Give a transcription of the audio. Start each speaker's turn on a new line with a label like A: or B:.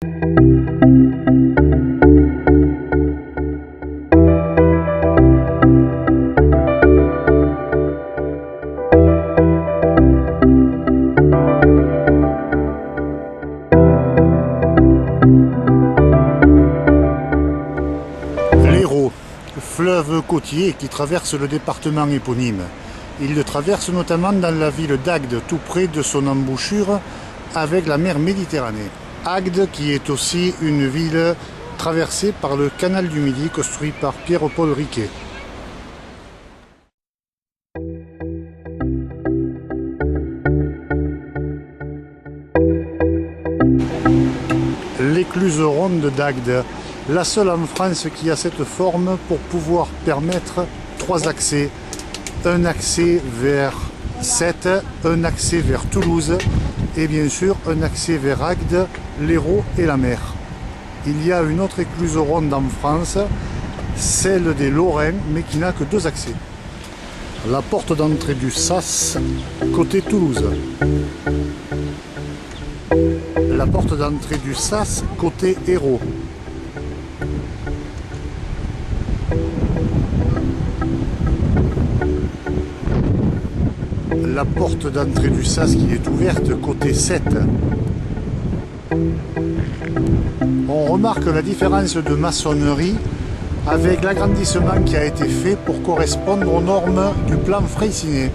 A: L'Hérault, fleuve côtier qui traverse le département éponyme. Il le traverse notamment dans la ville d'Agde, tout près de son embouchure avec la mer Méditerranée. Agde qui est aussi une ville traversée par le canal du Midi construit par Pierre-Paul Riquet. L'écluse ronde d'Agde, la seule en France qui a cette forme pour pouvoir permettre 3 accès. Un accès vers Sète, un accès vers Toulouse et bien sûr un accès vers Agde, l'Hérault et la mer. Il y a une autre écluse ronde en France, celle des Lorrains, mais qui n'a que 2 accès. La porte d'entrée du Sas, côté Toulouse. La porte d'entrée du Sas, côté Hérault. La porte d'entrée du Sas qui est ouverte côté 7. On remarque la différence de maçonnerie avec l'agrandissement qui a été fait pour correspondre aux normes du plan Freycinet.